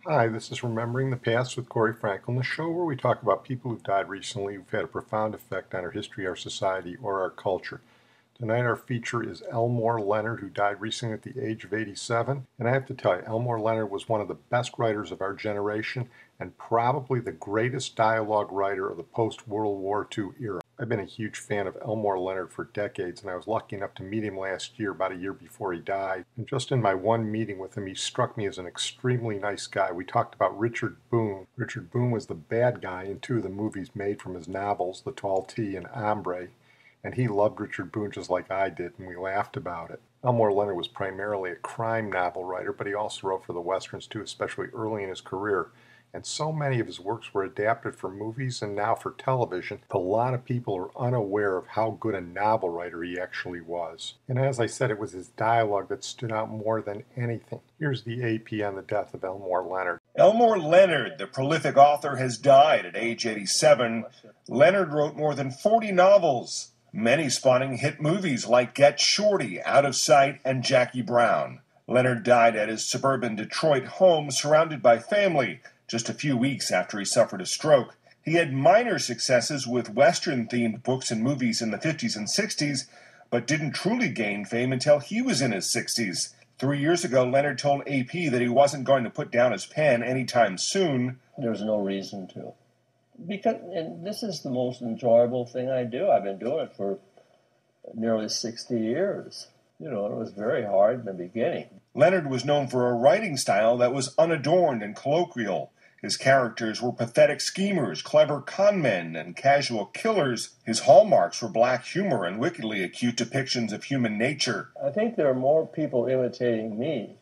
Hi, this is Remembering the Past with Corey Franklin, the show where we talk about people who've died recently who've had a profound effect on our history, our society, or our culture. Tonight our feature is Elmore Leonard, who died recently at the age of 87. And I have to tell you, Elmore Leonard was one of the best writers of our generation and probably the greatest dialogue writer of the post-World War II era. I've been a huge fan of Elmore Leonard for decades, and I was lucky enough to meet him last year, about a year before he died. And just in my one meeting with him, he struck me as an extremely nice guy. We talked about Richard Boone. Richard Boone was the bad guy in two of the movies made from his novels, The Tall T and Hombre, and he loved Richard Boone just like I did, and we laughed about it. Elmore Leonard was primarily a crime novel writer, but he also wrote for the Westerns too, especially early in his career. And so many of his works were adapted for movies and now for television. A lot of people are unaware of how good a novel writer he actually was. And as I said, it was his dialogue that stood out more than anything. Here's the AP on the death of Elmore Leonard. Elmore Leonard, the prolific author, has died at age 87. Leonard wrote more than 40 novels, many spawning hit movies like Get Shorty, Out of Sight, and Jackie Brown. Leonard died at his suburban Detroit home, surrounded by family, just a few weeks after he suffered a stroke. He had minor successes with Western-themed books and movies in the 50s and 60s, but didn't truly gain fame until he was in his 60s. 3 years ago, Leonard told AP that he wasn't going to put down his pen anytime soon. There's no reason to. Because and this is the most enjoyable thing I do. I've been doing it for nearly 60 years. You know, it was very hard in the beginning. Leonard was known for a writing style that was unadorned and colloquial. His characters were pathetic schemers, clever conmen, and casual killers. His hallmarks were black humor and wickedly acute depictions of human nature. I think there are more people imitating me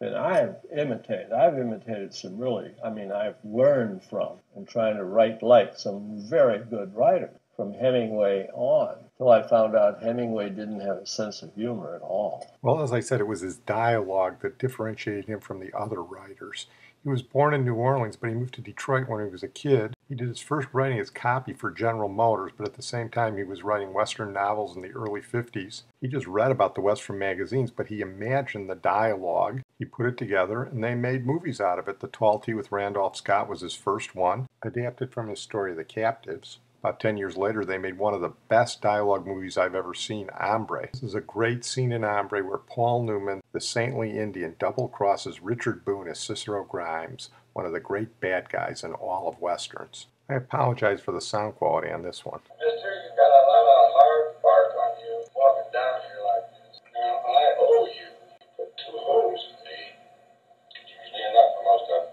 than I've imitated. I've imitated some I've learned from and trying to write like some very good writers from Hemingway on, till I found out Hemingway didn't have a sense of humor at all. Well, as I said, it was his dialogue that differentiated him from the other writers. He was born in New Orleans, but he moved to Detroit when he was a kid. He did his first writing as copy for General Motors, but at the same time he was writing Western novels in the early 50s. He just read about the West from magazines, but he imagined the dialogue. He put it together, and they made movies out of it. The Tall T with Randolph Scott was his first one, adapted from his story The Captives. About 10 years later, they made one of the best dialogue movies I've ever seen, Hombre. This is a great scene in Hombre where Paul Newman, the saintly Indian, double-crosses Richard Boone as Cicero Grimes, one of the great bad guys in all of Westerns. I apologize for the sound quality on this one. Mister, you've got a lot of hard bark on you walking down here like this. Now, I owe you. You put 2 holes in me. It's usually enough for most of them.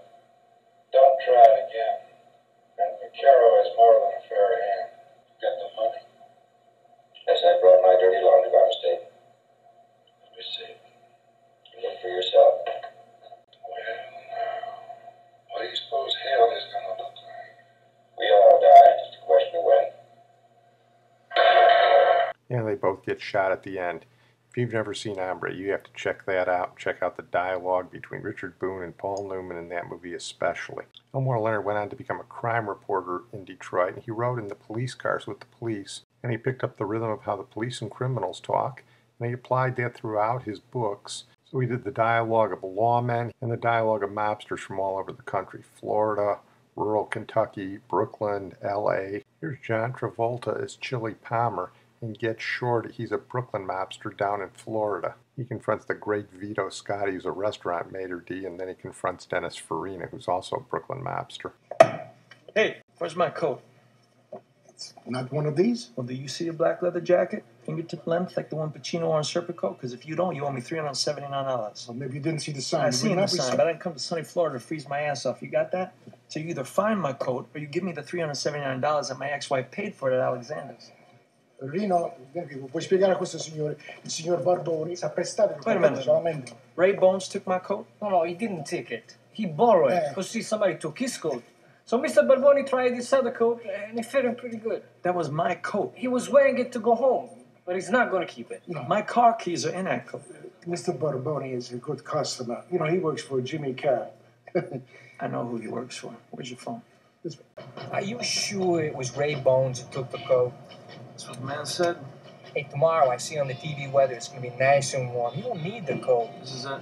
Don't try it again. And Vaquero is more than a fair hand. Got the money. Yes, I brought my dirty laundry by mistake. Let me see. Look for yourself. Well, now, what do you suppose hell is going to look like? We all die, just a question of when. Yeah, they both get shot at the end. If you've never seen Hombre, you have to check that out. Check out the dialogue between Richard Boone and Paul Newman in that movie especially. Elmore Leonard went on to become a crime reporter in Detroit, and he rode in the police cars with the police, and he picked up the rhythm of how the police and criminals talk, and he applied that throughout his books. So he did the dialogue of lawmen and the dialogue of mobsters from all over the country: Florida, rural Kentucky, Brooklyn, L.A. Here's John Travolta as Chili Palmer in Get Shorty. He's a Brooklyn mobster down in Florida. He confronts the great Vito Scotti, who's a restaurant maitre d', and then he confronts Dennis Farina, who's also a Brooklyn mobster. Hey, where's my coat? It's not one of these? Well, do you see a black leather jacket, fingertip length, like the one Pacino wore on Serpico? Because if you don't, you owe me $379. Well, maybe you didn't see the sign. I seen the sign, but I didn't come to sunny Florida to freeze my ass off. You got that? So you either find my coat, or you give me the $379 that my ex-wife paid for it at Alexander's. Rino, puoi spiegare a questo signore? Il signor Barboni sa prestare il Wait a minute. solamente. Ray Bones took my coat? No, he didn't take it. He borrowed it. Because see, somebody took his coat. So Mr. Barboni tried this other coat, and it fit him pretty good. That was my coat. He was wearing it to go home, but he's not going to keep it. No. My car keys are in that coat. Mr. Barboni is a good customer. You know, he works for Jimmy Carr. I know who he works for. Where's your phone? This way. Are you sure it was Ray Bones who took the coat? That's what the man said. Hey, tomorrow I see on the TV weather it's going to be nice and warm. You don't need the coat. This is it.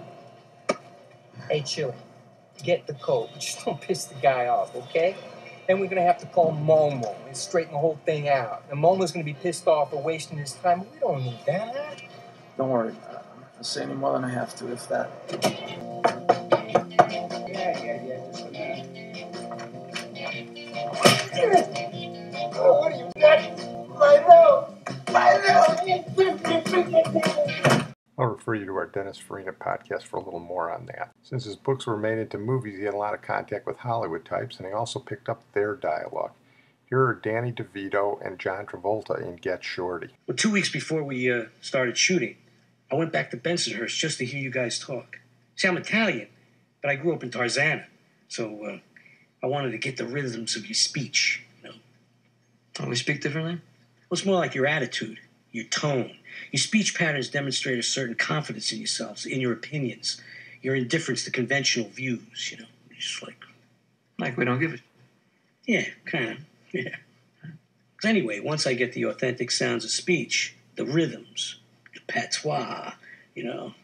Hey, Chili, get the coat. Just don't piss the guy off, okay? Then we're going to have to call Momo and straighten the whole thing out. And Momo's going to be pissed off for wasting his time. We don't need that. Don't worry, I'm not going to say any more than I have to, if that. Yeah, just a minute. Oh, what do you got? I'll refer you to our Dennis Farina podcast for a little more on that. Since his books were made into movies, he had a lot of contact with Hollywood types, and he also picked up their dialogue. Here are Danny DeVito and John Travolta in Get Shorty. Well, 2 weeks before we started shooting, I went back to Bensonhurst just to hear you guys talk. See, I'm Italian, but I grew up in Tarzana, so I wanted to get the rhythms of your speech, you know. Oh, we speak differently? Well, it's more like your attitude, your tone. Your speech patterns demonstrate a certain confidence in yourselves, in your opinions, your indifference to conventional views, you know. Just Like we don't give it. Yeah, kind of, yeah. 'Cause anyway, once I get the authentic sounds of speech, the rhythms, the patois, you know,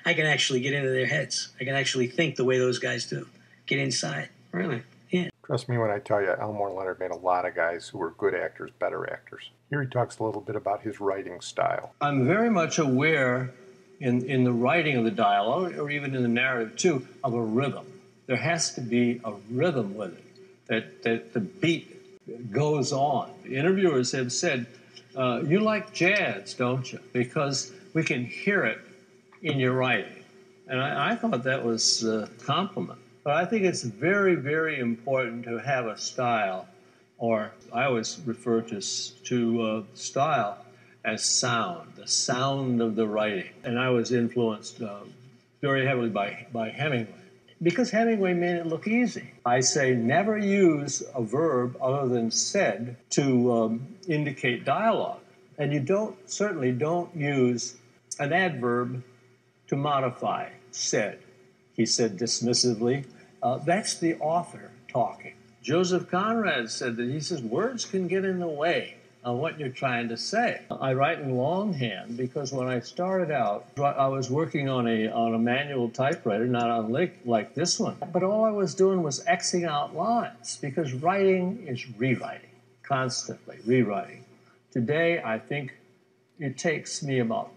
I can actually get into their heads. I can actually think the way those guys do. Get inside. Really? Yeah. Trust me when I tell you, Elmore Leonard made a lot of guys who were good actors better actors. Here he talks a little bit about his writing style. I'm very much aware in the writing of the dialogue, or even in the narrative too, of a rhythm. There has to be a rhythm with it, that the beat goes on. The interviewers have said, you like jazz, don't you? Because we can hear it in your writing. And I thought that was a compliment. But I think it's very, very important to have a style, or I always refer to style as sound, the sound of the writing. And I was influenced very heavily by Hemingway, because Hemingway made it look easy. I say never use a verb other than said to indicate dialogue. And you certainly don't use an adverb to modify said. He said dismissively. That's the author talking. Joseph Conrad said that, he says, words can get in the way of what you're trying to say. I write in longhand because when I started out, I was working on a manual typewriter, not on like this one. But all I was doing was Xing out lines, because writing is rewriting, constantly rewriting. Today, I think it takes me about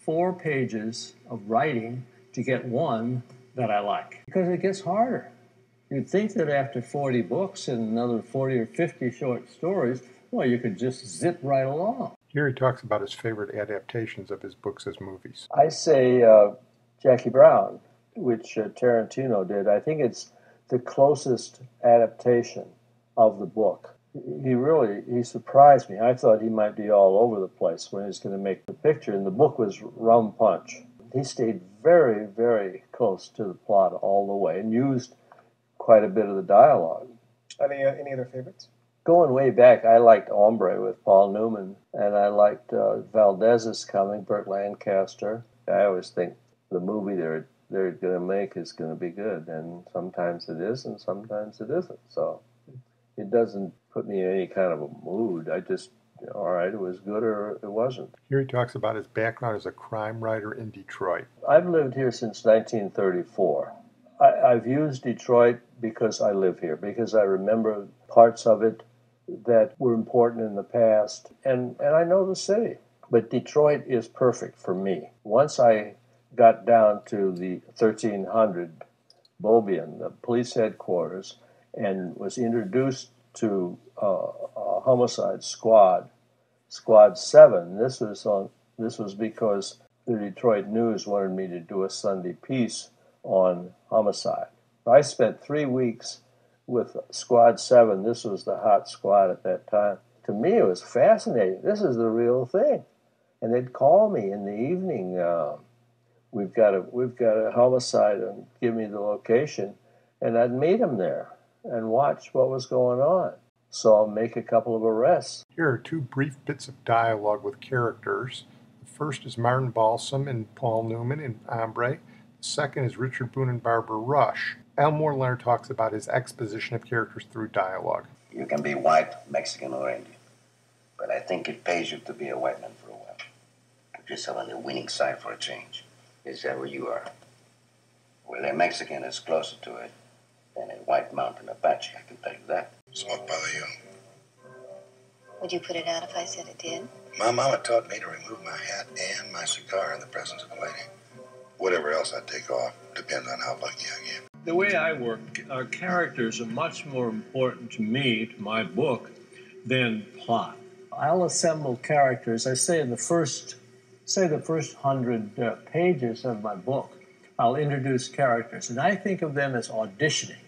4 pages of writing to get one that I like, because it gets harder. You'd think that after 40 books and another 40 or 50 short stories, well, you could just zip right along. Here he talks about his favorite adaptations of his books as movies. I say Jackie Brown, which Tarantino did. I think it's the closest adaptation of the book. He surprised me. I thought he might be all over the place when he was going to make the picture, and the book was Rum Punch. He stayed very, very close to the plot all the way and used quite a bit of the dialogue. Any other favorites? Going way back, I liked Hombre with Paul Newman, and I liked Valdez's Coming, Burt Lancaster. I always think the movie they're going to make is going to be good, and sometimes it is, and sometimes it isn't. So it doesn't put me in any kind of a mood. I just, all right, it was good or it wasn't. Here he talks about his background as a crime writer in Detroit. I've lived here since 1934. I've used Detroit because I live here, because I remember parts of it that were important in the past, and I know the city. But Detroit is perfect for me. Once I got down to the 1300 Beaubien, the police headquarters, and was introduced to a homicide squad, Squad 7. This was because the Detroit News wanted me to do a Sunday piece on homicide. I spent 3 weeks with Squad 7. This was the hot squad at that time. To me, it was fascinating. This is the real thing. And they'd call me in the evening. We've got a homicide, and give me the location, and I'd meet them there and watch what was going on. So I'll make a couple of arrests. Here are 2 brief bits of dialogue with characters. The first is Martin Balsam and Paul Newman in Hombre. The second is Richard Boone and Barbara Rush. Elmore Leonard talks about his exposition of characters through dialogue. You can be white, Mexican, or Indian, but I think it pays you to be a white man for a while. Put yourself on the winning side for a change. Is that where you are? Well, a Mexican is closer to it. than a White Mountain Apache, I can tell you that. So what bother you? Would you put it out if I said it did? My mama taught me to remove my hat and my cigar in the presence of a lady. Whatever else I take off depends on how lucky I get. The way I work, our characters are much more important to me, to my book, than plot. I'll assemble characters. I say in the first 100 pages of my book, I'll introduce characters, and I think of them as auditioning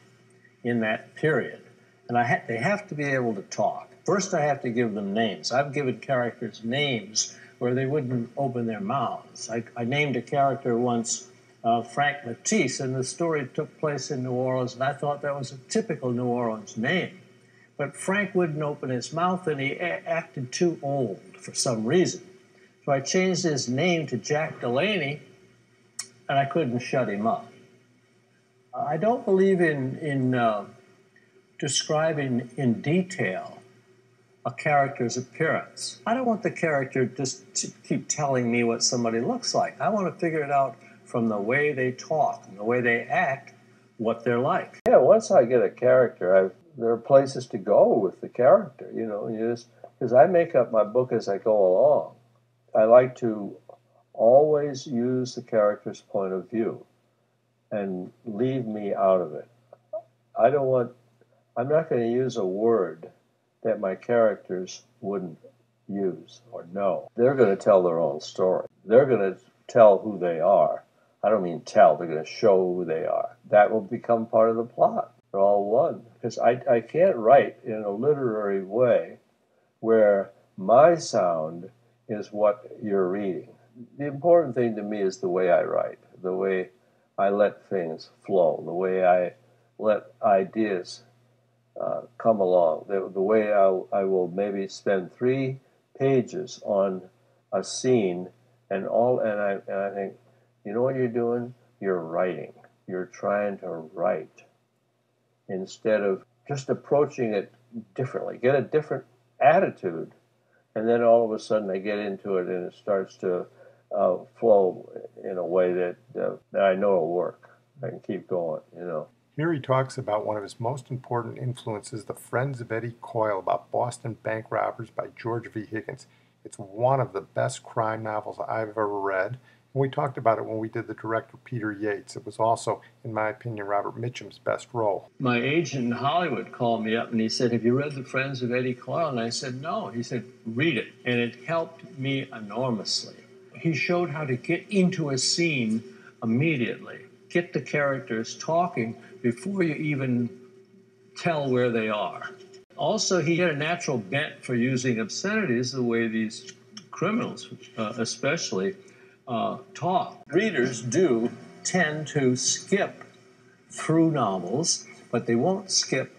in that period. And they have to be able to talk. First, I have to give them names. I've given characters names where they wouldn't open their mouths. I named a character once Frank Matisse, and the story took place in New Orleans, and I thought that was a typical New Orleans name. But Frank wouldn't open his mouth, and he acted too old for some reason. So I changed his name to Jack Delaney, and I couldn't shut him up. I don't believe in describing in detail a character's appearance. I don't want the character just to keep telling me what somebody looks like. I want to figure it out from the way they talk and the way they act, what they're like. Yeah, once I get a character, there are places to go with the character, you know, because I make up my book as I go along. I like to always use the character's point of view and leave me out of it. I'm not going to use a word that my characters wouldn't use or know. They're going to tell their own story. They're going to tell who they are. I don't mean tell, they're going to show who they are. That will become part of the plot. They're all one. Because I can't write in a literary way where my sound is what you're reading. The important thing to me is the way I write, the way I let things flow, the way I let ideas come along, the way I will maybe spend 3 pages on a scene and I think, you know what you're doing? You're writing. You're trying to write instead of just approaching it differently. Get a different attitude, and then all of a sudden I get into it and it starts to flow in a way that I know will work. I can keep going, you know. Here he talks about one of his most important influences, The Friends of Eddie Coyle, about Boston bank robbers by GEORGE.V. Higgins. It's one of the best crime novels I've ever read. And we talked about it when we did the director Peter Yates. It was also, in my opinion, Robert Mitchum's best role. My agent in Hollywood called me up and he said, "Have you read The Friends of Eddie Coyle?" And I said, "No." He said, "Read it." And it helped me enormously. He showed how to get into a scene immediately, get the characters talking before you even tell where they are. Also, he had a natural bent for using obscenities the way these criminals, especially, talk. Readers do tend to skip through novels, but they won't skip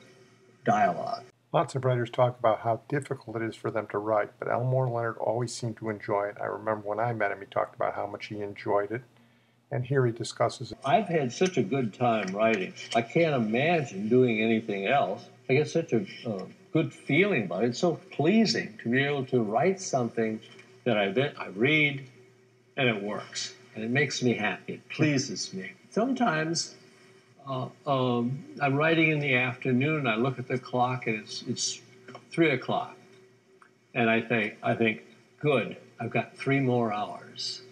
dialogue. Lots of writers talk about how difficult it is for them to write, but Elmore Leonard always seemed to enjoy it. I remember when I met him, he talked about how much he enjoyed it, and here he discusses it. I've had such a good time writing. I can't imagine doing anything else. I get such a good feeling about it. It's so pleasing to be able to write something that I read, and it works, and it makes me happy. It pleases me. Sometimes I'm writing in the afternoon. I look at the clock, and it's 3 o'clock, and I think, good. I've got 3 more hours,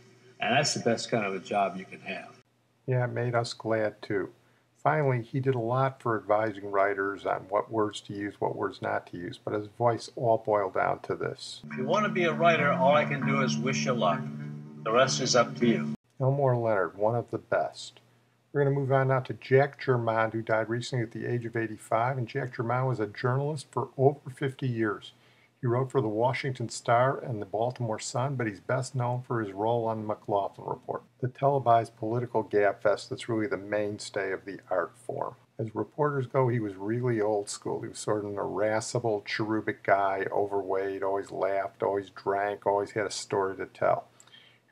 and that's the best kind of a job you can have. Yeah, it made us glad too. Finally, he did a lot for advising writers on what words to use, what words not to use, but his voice all boiled down to this. If you want to be a writer, all I can do is wish you luck. The rest is up to you. Elmore Leonard, one of the best. We're going to move on now to Jack Germond, who died recently at the age of 85. And Jack Germond was a journalist for over 50 years. He wrote for the Washington Star and the Baltimore Sun, but he's best known for his role on the McLaughlin Report, the televised political gabfest that's really the mainstay of the art form. As reporters go, he was really old school. He was sort of an irascible, cherubic guy, overweight, always laughed, always drank, always had a story to tell.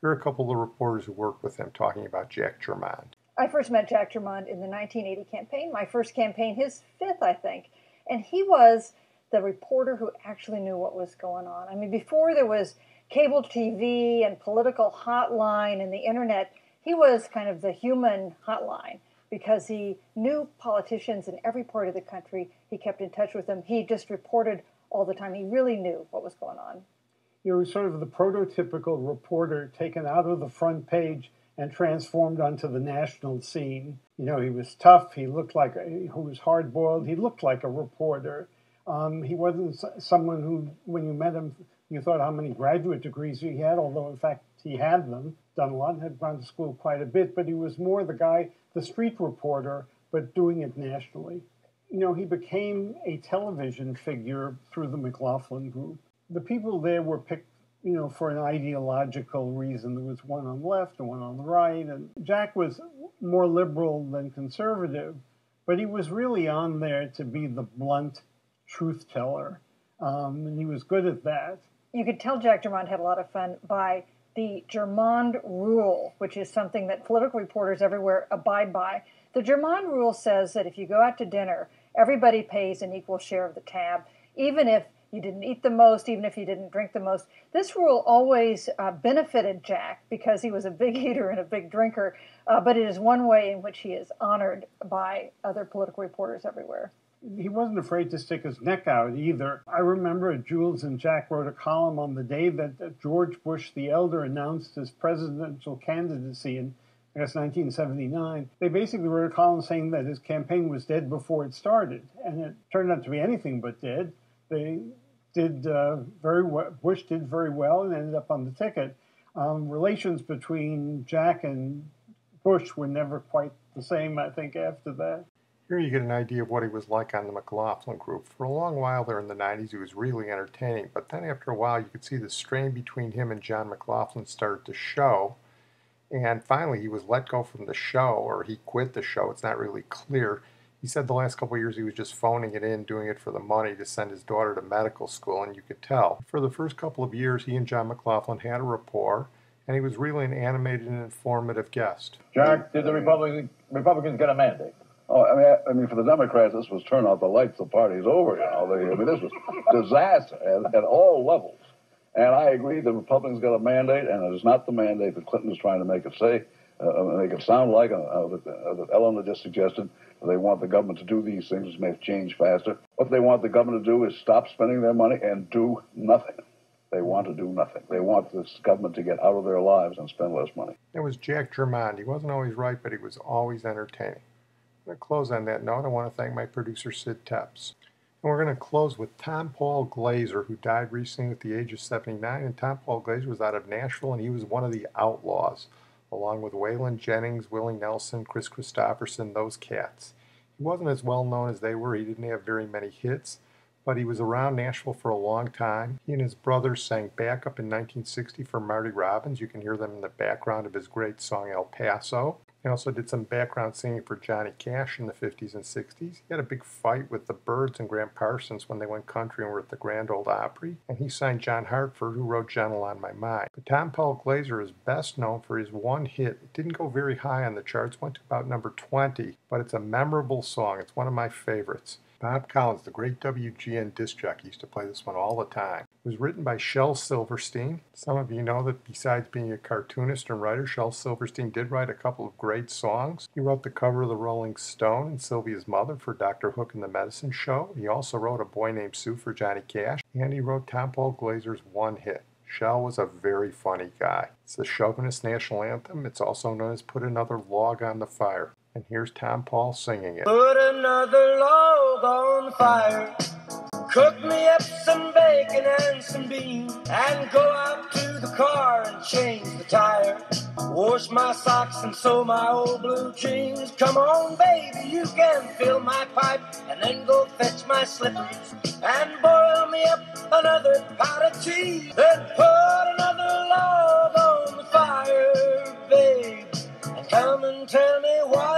Here are a couple of the reporters who worked with him talking about Jack Germond. I first met Jack Germond in the 1980 campaign, my first campaign, his 5th, I think. And he was the reporter who actually knew what was going on. I mean, before there was cable TV and political hotline and the internet, he was kind of the human hotline because he knew politicians in every part of the country. He kept in touch with them. He just reported all the time. He really knew what was going on. He was sort of the prototypical reporter taken out of the front page and transformed onto the national scene. You know, he was tough. He looked like he was hard-boiled. He looked like a reporter. He wasn't someone who, when you met him, you thought how many graduate degrees he had, although in fact he had them, done a lot, had gone to school quite a bit, but he was more the guy, the street reporter, but doing it nationally. You know, he became a television figure through the McLaughlin Group. The people there were picked, you know, for an ideological reason. There was one on the left and one on the right, and Jack was more liberal than conservative, but he was really on there to be the blunt truth teller, and he was good at that. You could tell Jack Germond had a lot of fun by the Germond rule, which is something that political reporters everywhere abide by. The Germond rule says that if you go out to dinner, everybody pays an equal share of the tab, even if you didn't eat the most, even if you didn't drink the most. This rule always benefited Jack because he was a big eater and a big drinker, but it is one way in which he is honored by other political reporters everywhere. He wasn't afraid to stick his neck out either. I remember Jules and Jack wrote a column on the day that George Bush the Elder announced his presidential candidacy in, I guess, 1979. They basically wrote a column saying that his campaign was dead before it started, and it turned out to be anything but dead. They did very well. Bush did very well and ended up on the ticket. Relations between Jack and Bush were never quite the same, I think, after that. Here you get an idea of what he was like on the McLaughlin Group. For a long while there in the 90s, he was really entertaining, but then after a while you could see the strain between him and John McLaughlin started to show, and finally he was let go from the show, or he quit the show. It's not really clear. He said the last couple of years he was just phoning it in, doing it for the money to send his daughter to medical school, and you could tell. For the first couple of years, he and John McLaughlin had a rapport, and he was really an animated and informative guest. Jack, did the Republicans get a mandate? Oh, I mean, for the Democrats, this was turn out the lights, the party's over, you know. This was disaster at all levels. And I agree the Republicans got a mandate, and it is not the mandate that Clinton is trying to make it say, make it sound like, that Eleanor just suggested. They want the government to do these things, which makes change faster. What they want the government to do is stop spending their money and do nothing. They want to do nothing. They want this government to get out of their lives and spend less money. It was Jack Germond. He wasn't always right, but he was always entertaining. I'm going to close on that note. I want to thank my producer, Sid Tepps. And we're going to close with Tompall Glaser, who died recently at the age of 79. And Tompall Glaser was out of Nashville, and he was one of the Outlaws, along with Waylon, Jennings, Willie Nelson, Chris Christopherson, those cats. He wasn't as well known as they were. He didn't have very many hits, but he was around Nashville for a long time. He and his brothers sang backup in 1960 for Marty Robbins. You can hear them in the background of his great song El Paso. He also did some background singing for Johnny Cash in the 50s and 60s. He had a big fight with the Byrds and Graham Parsons when they went country and were at the Grand Ole Opry. And he signed John Hartford, who wrote Gentle on My Mind. But Tompall Glaser is best known for his one hit. It didn't go very high on the charts, went to about number 20, but it's a memorable song. It's one of my favorites. Bob Collins, the great WGN disc jockey, used to play this one all the time. It was written by Shel Silverstein. Some of you know that besides being a cartoonist and writer, Shel Silverstein did write a couple of great songs. He wrote the cover of the Rolling Stone and Sylvia's Mother for Dr. Hook and the Medicine Show. He also wrote A Boy Named Sue for Johnny Cash. And he wrote Tompall Glaser's one hit. Shel was a very funny guy. It's the chauvinist national anthem. It's also known as Put Another Log on the Fire. And here's Tompall singing it. Put another log on the fire, cook me up some bacon and some beans, and go out to the car and change the tire, wash my socks and sew my old blue jeans. Come on, baby, you can fill my pipe, and then go fetch my slippers and boil me up another pot of tea. Then put another log on the fire, babe, and come and tell me why